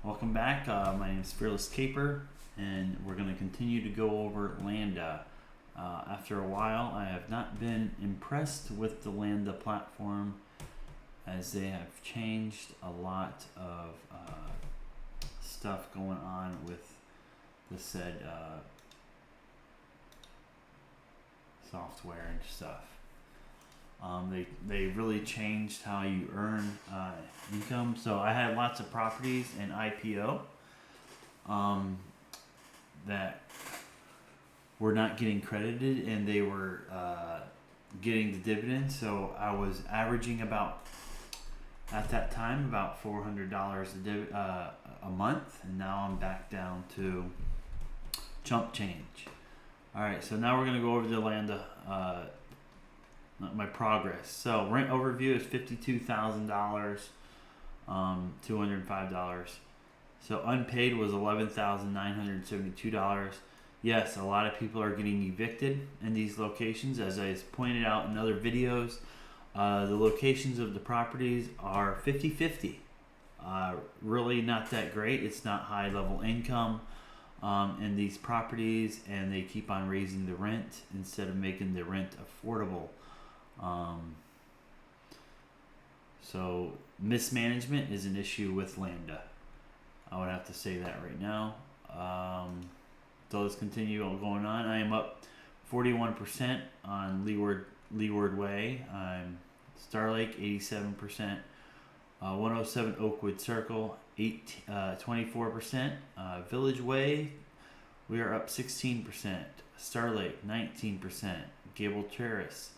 Welcome back. My name is Fearless Caper, and we're going to continue to go over Landa. After a while, I have not been impressed with the Landa platform, as they have changed a lot of stuff going on with the said software and stuff. They really changed how you earn income. So I had lots of properties in IPO that were not getting credited, and they were getting the dividends. So I was averaging at that time about $400 a month, and now I'm back down to chump change. All right, so now we're gonna go over the Landa. My progress. So rent overview is $52,000, $205. So unpaid was $11,972. Yes, a lot of people are getting evicted in these locations, as I pointed out in other videos. The locations of the properties are 50-50. Really not that great. It's not high level income in these properties, and they keep on raising the rent instead of making the rent affordable. So mismanagement is an issue with Landa. I would have to say that right now. So let's continue going on. I am up 41% on Leeward Way. I'm Star Lake 87%. 107 Oakwood Circle 24%. Village Way, we are up 16%. Star Lake 19%. Gable Terrace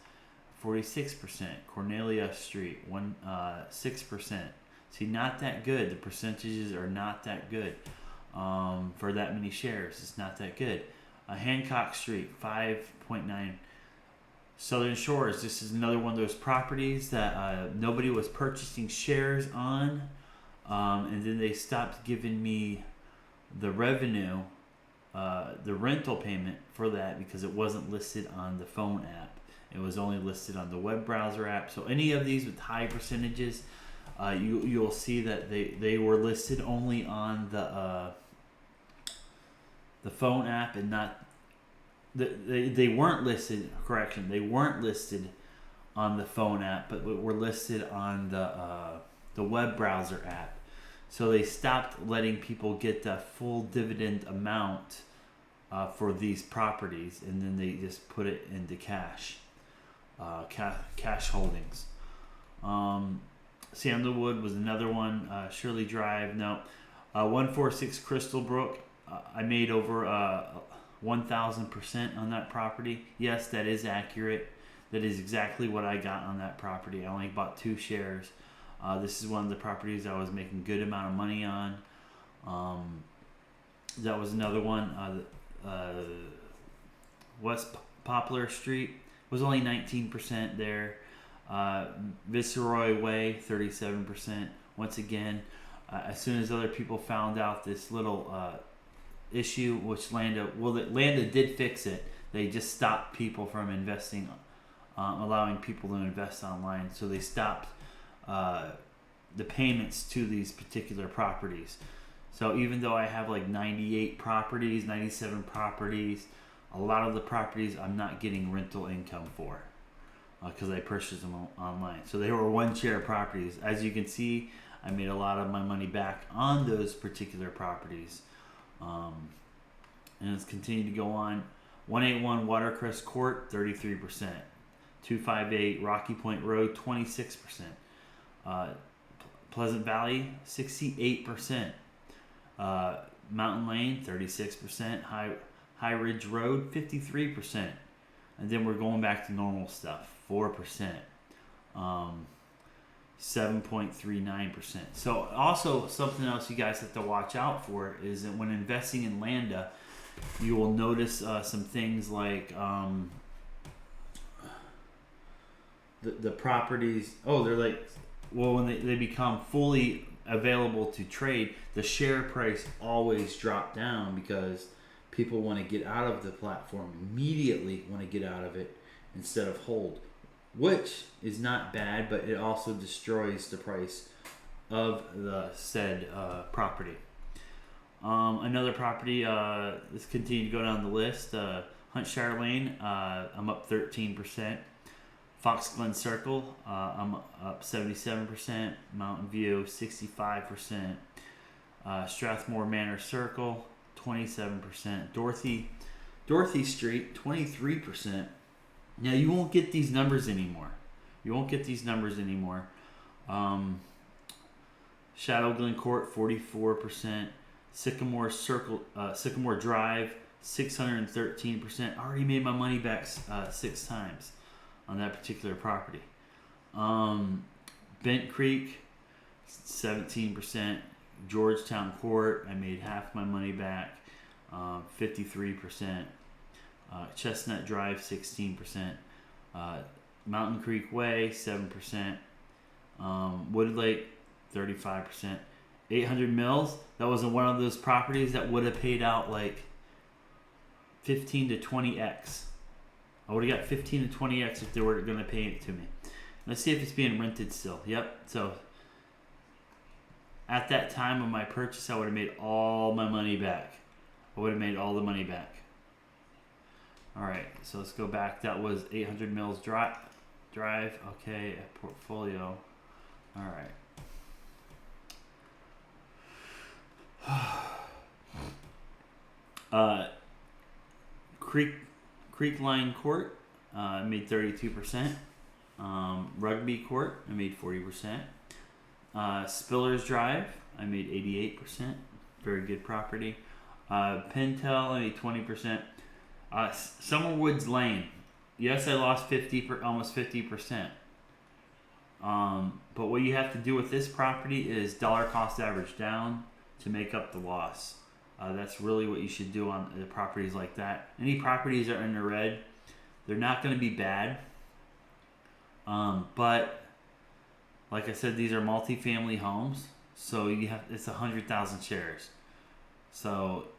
46%. Cornelia Street 6%. See, not that good. The percentages are not that good for that many shares. It's not that good. Hancock Street 5.9. Southern Shores. This is another one of those properties that nobody was purchasing shares on, and then they stopped giving me the revenue, the rental payment for that, because it wasn't listed on the phone app. It was only listed on the web browser app. So any of these with high percentages, you'll see that they were listed only on the phone app, and not they weren't listed. Correction, they weren't listed on the phone app, but were listed on the web browser app. So they stopped letting people get the full dividend amount for these properties, and then they just put it into cash. Cash holdings. Sandalwood was another one. Shirley Drive, no. 146 Crystal Brook. I made over 1,000% on that property. Yes, that is accurate. That is exactly what I got on that property. I only bought 2 shares. This is one of the properties I was making good amount of money on. That was another one. West Poplar Street was only 19% there. Viceroy Way, 37%. Once again, as soon as other people found out this little issue, which Landa did fix it. They just stopped people from investing, allowing people to invest online. So they stopped the payments to these particular properties. So even though I have like 98 properties, 97 properties, a lot of the properties I'm not getting rental income for because I purchased them online. So they were 1 share properties. As you can see, I made a lot of my money back on those particular properties. And let's continue to go on. 181 Watercrest Court, 33%. 258 Rocky Point Road, 26%. Pleasant Valley, 68%. Mountain Lane, 36%. High Ridge Road, 53%. And then we're going back to normal stuff, 4%. 7.39%. So also something else you guys have to watch out for is that when investing in Landa, you will notice some things like the properties. Oh, they're like, well, when they become fully available to trade, the share price always drop down because people want to get out of the platform immediately, want to get out of it instead of hold, which is not bad, but it also destroys the price of the said property. Another property, let's continue to go down the list. Huntshire Lane, I'm up 13%. Fox Glen Circle, I'm up 77%. Mountain View, 65%. Strathmore Manor Circle, 27%. Dorothy Street, 23%. Now, you won't get these numbers anymore. Shadow Glen Court, 44%. Sycamore Drive, 613%. I already made my money back 6 times on that particular property. Bent Creek, 17%. Georgetown Court, I made half my money back, 53%. Chestnut Drive, 16%. Mountain Creek Way, 7%. Wood Lake, 35%. 800 Mills, that was one of those properties that would have paid out like 15 to 20x. I would have got 15 to 20x if they were going to pay it to me. Let's see if it's being rented still. Yep. So at that time of my purchase, I would have made all my money back. I would have made all the money back. All right. So let's go back. That was 800 Mills Drive. Okay. A portfolio. All right. Creek Line Court, I made 32%. Rugby Court, I made 40%. Spillers Drive, I made 88%. Very good property. Pentel, I made 20%. Summerwoods Lane, yes, I lost almost 50%. But what you have to do with this property is dollar cost average down to make up the loss. That's really what you should do on the properties like that. Any properties that are in the red, they're not going to be bad. But like I said, these are multi-family homes, so it's 100,000 shares. So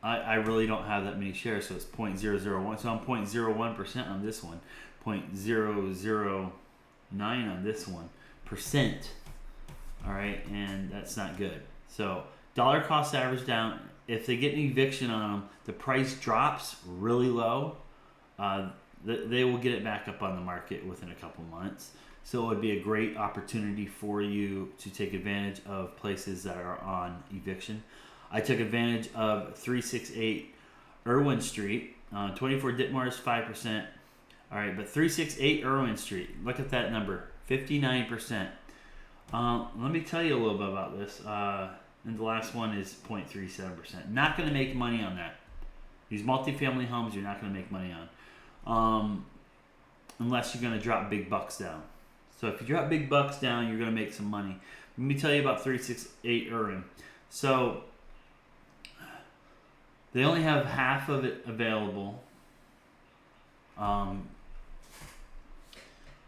I really don't have that many shares, so it's 0.001. So I'm 0.01% on this one, 0.009 on this one percent. All right, and that's not good. So dollar cost average down. If they get an eviction on them, the price drops really low. They will get it back up on the market within a couple months. So it would be a great opportunity for you to take advantage of places that are on eviction. I took advantage of 368 Irwin Street. 24 Ditmars, 5%. All right, but 368 Irwin Street, look at that number, 59%. Let me tell you a little bit about this. And the last one is 0.37%. Not going to make money on that. These multifamily homes, you're not going to make money on. Unless you're going to drop big bucks down. So if you drop big bucks down, you're going to make some money. Let me tell you about 368 Irwin. So they only have half of it available.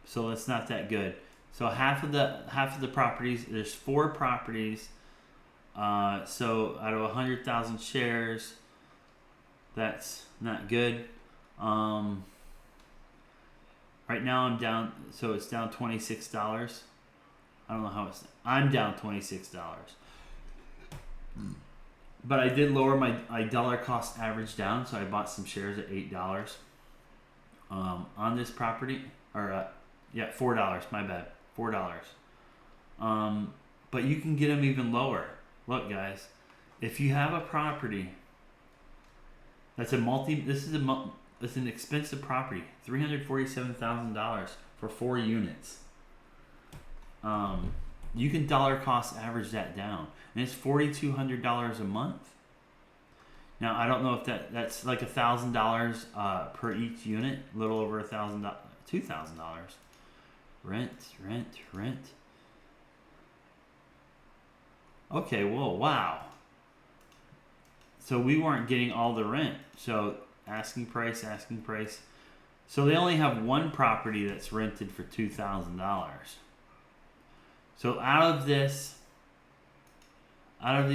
So it's not that good. So half of the properties, there's 4 properties. So out of 100,000 shares, that's not good. Right now I'm down, so it's down $26. I don't know how I'm down $26. But I did lower my dollar cost average down, so I bought some shares at $8 on this property, or $4. My bad, $4. But you can get them even lower. Look, guys, if you have a property that's it's an expensive property, $347,000 for 4 units. You can dollar cost average that down, and it's $4,200 a month. Now I don't know if that's like $1,000 per each unit, a little over $1,000, $2,000. Rent. Okay, whoa, wow. So we weren't getting all the rent. So asking price. So they only have one property that's rented for $2,000. So out of these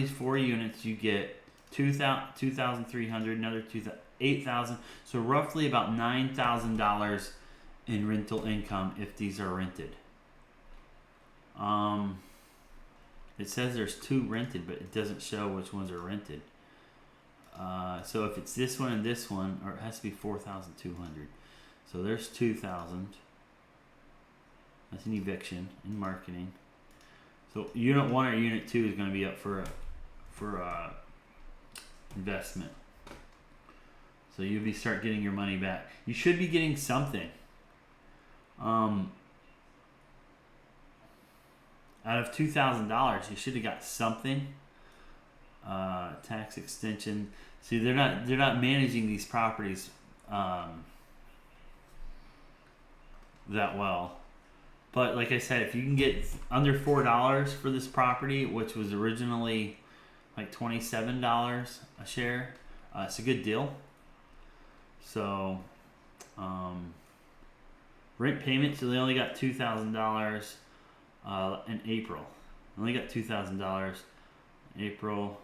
4 units, you get 2,300, another 8,000. So roughly about $9,000 in rental income if these are rented. It says there's 2 rented, but it doesn't show which ones are rented. So if it's this one and this one, or it has to be 4,200. So there's 2,000. That's an eviction in marketing. So unit 1 or unit 2 is going to be up for investment. So you'll start getting your money back. You should be getting something. Out of $2,000, you should have got something. Tax extension. See, they're not managing these properties that well. But like I said, if you can get under $4 for this property, which was originally like $27 a share, it's a good deal. So, rent payments, so they only got $2,000 in April. They only got $2,000 in April.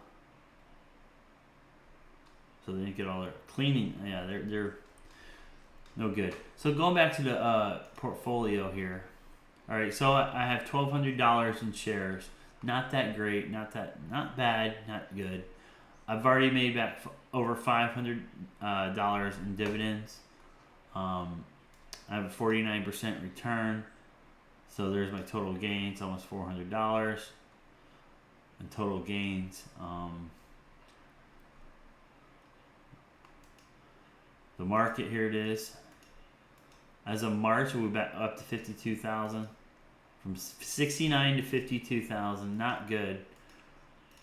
So they didn't get all their cleaning. Yeah, they're no good. So going back to the portfolio here. All right, so I have $1,200 in shares. Not that great, not bad, not good. I've already made back over $500 in dividends. I have a 49% return. So there's my total gains, almost $400 in total gains. The market, here it is. As of March, we're back up to 52,000. From 69 to 52,000, not good.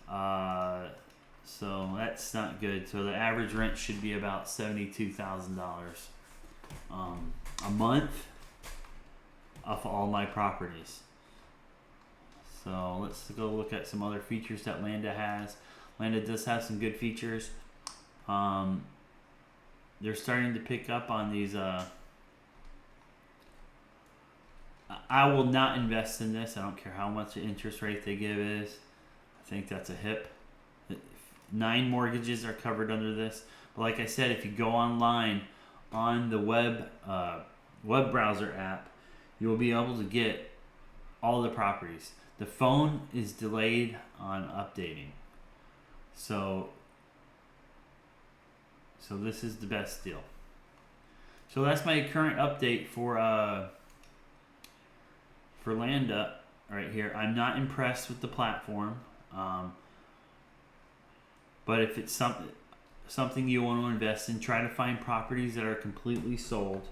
So that's not good. So the average rent should be about $72,000 a month off all my properties. So let's go look at some other features that Landa has. Landa does have some good features. They're starting to pick up on these. I will not invest in this. I don't care how much the interest rate they give is. I think that's a hip. 9 mortgages are covered under this. But like I said, if you go online on the web browser app, you will be able to get all the properties. The phone is delayed on updating. So this is the best deal. So that's my current update for Landa right here. I'm not impressed with the platform, but if it's something you want to invest in, try to find properties that are completely sold,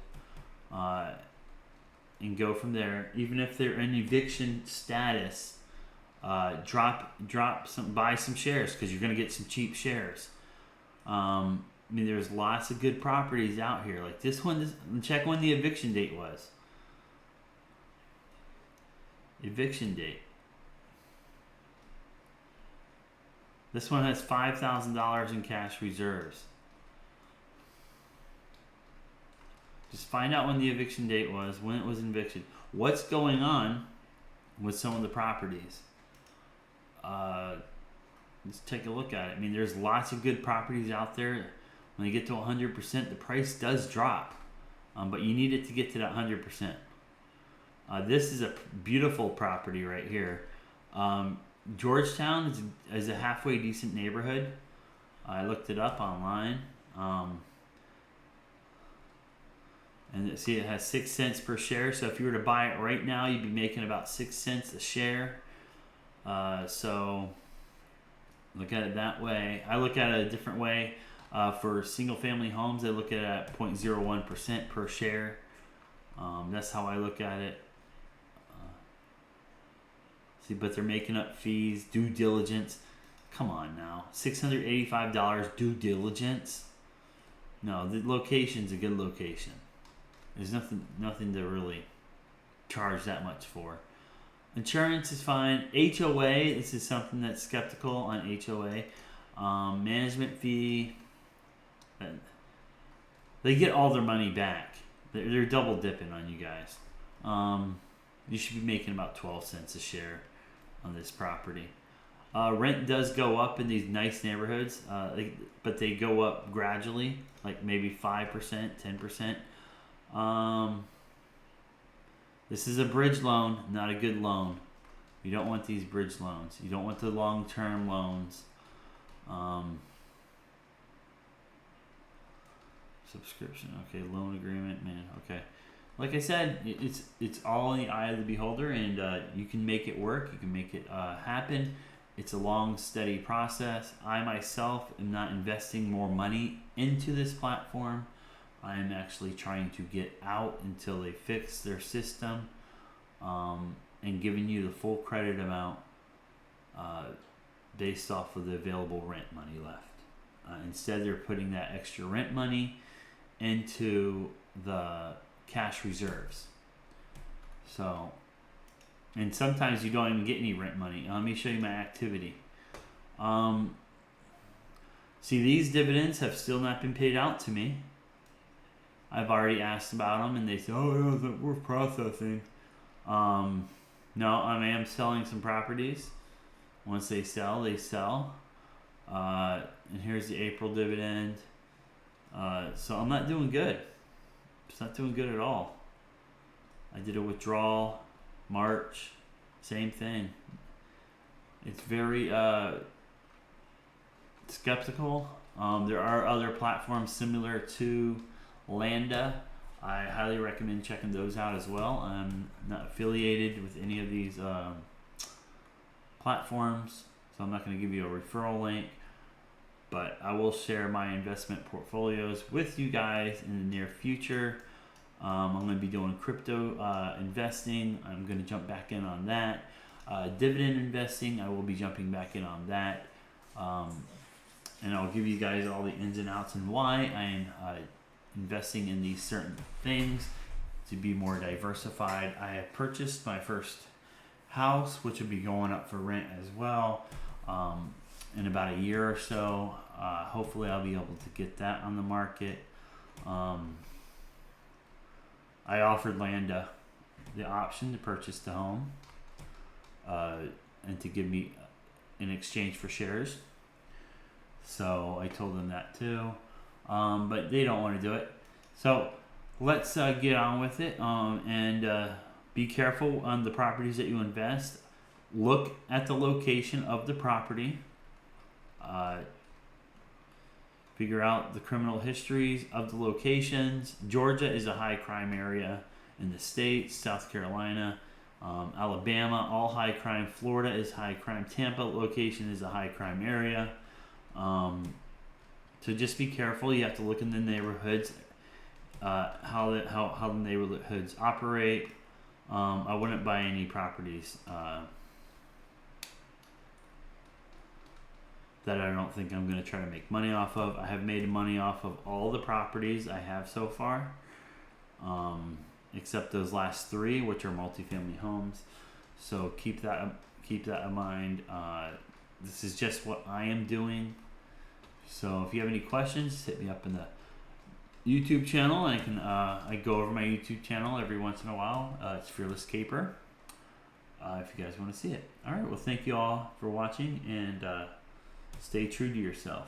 and go from there. Even if they're in eviction status, buy some shares, because you're going to get some cheap shares. I mean, there's lots of good properties out here. Like this one, check when the eviction date was. Eviction date. This one has $5,000 in cash reserves. Just find out when the eviction date was, when it was evicted. What's going on with some of the properties? Let's take a look at it. I mean, there's lots of good properties out there. When you get to 100%, the price does drop. But you need it to get to that 100%. This is a beautiful property right here. Georgetown is a halfway decent neighborhood. I looked it up online. And see, it has 6 cents per share. So if you were to buy it right now, you'd be making about 6 cents a share. So look at it that way. I look at it a different way. For single family homes, I look at it at 0.01% per share. That's how I look at it. See, but they're making up fees, due diligence. Come on now, $685 due diligence. No, the location's a good location. There's nothing to really charge that much for. Insurance is fine. HOA, this is something that's skeptical on HOA. Management fee. They get all their money back. They're double dipping on you guys. You should be making about 12 cents a share on this property. Rent does go up in these nice neighborhoods, but they go up gradually, like maybe 5%, 10%. This is a bridge loan, not a good loan. You don't want these bridge loans. You don't want the long-term loans. Subscription. Okay, loan agreement, man. Okay. Like I said, it's all in the eye of the beholder, and you can make it work. You can make it happen. It's a long, steady process. I myself am not investing more money into this platform. I am actually trying to get out until they fix their system, and giving you the full credit amount based off of the available rent money left. Instead, they're putting that extra rent money into the cash reserves. So, and sometimes you don't even get any rent money. Let me show you my activity. See, these dividends have still not been paid out to me. I've already asked about them, and they say, "Oh, yeah, we're processing." No, I am selling some properties. Once they sell, they sell. And here's the April dividend. So I'm not doing good. It's not doing good at all. I did a withdrawal, March, same thing. It's very skeptical. There are other platforms similar to Landa. I highly recommend checking those out as well. I'm not affiliated with any of these platforms, so I'm not going to give you a referral link. But I will share my investment portfolios with you guys in the near future. I'm going to be doing crypto investing. I'm going to jump back in on that. Dividend investing, I will be jumping back in on that. And I'll give you guys all the ins and outs and why I am investing in these certain things to be more diversified. I have purchased my first house, which will be going up for rent as well. In about a year or so. Hopefully I'll be able to get that on the market. I offered Landa the option to purchase the home and to give me in exchange for shares. So I told them that too. But they don't want to do it. So let's get on with it, and be careful on the properties that you invest. Look at the location of the property. Figure out the criminal histories of the locations. Georgia is a high crime area in the states. South Carolina, Alabama, all high crime. Florida is high crime. Tampa location is a high crime area. So just be careful. You have to look in the neighborhoods, how the neighborhoods operate. I wouldn't buy any properties that I don't think I'm going to try to make money off of. I have made money off of all the properties I have so far, except those last three, which are multifamily homes. So keep that in mind. This is just what I am doing. So if you have any questions, hit me up in the YouTube channel. I go over my YouTube channel every once in a while. It's Fearless Caper. If you guys want to see it. All right. Well, thank you all for watching, and stay true to yourself.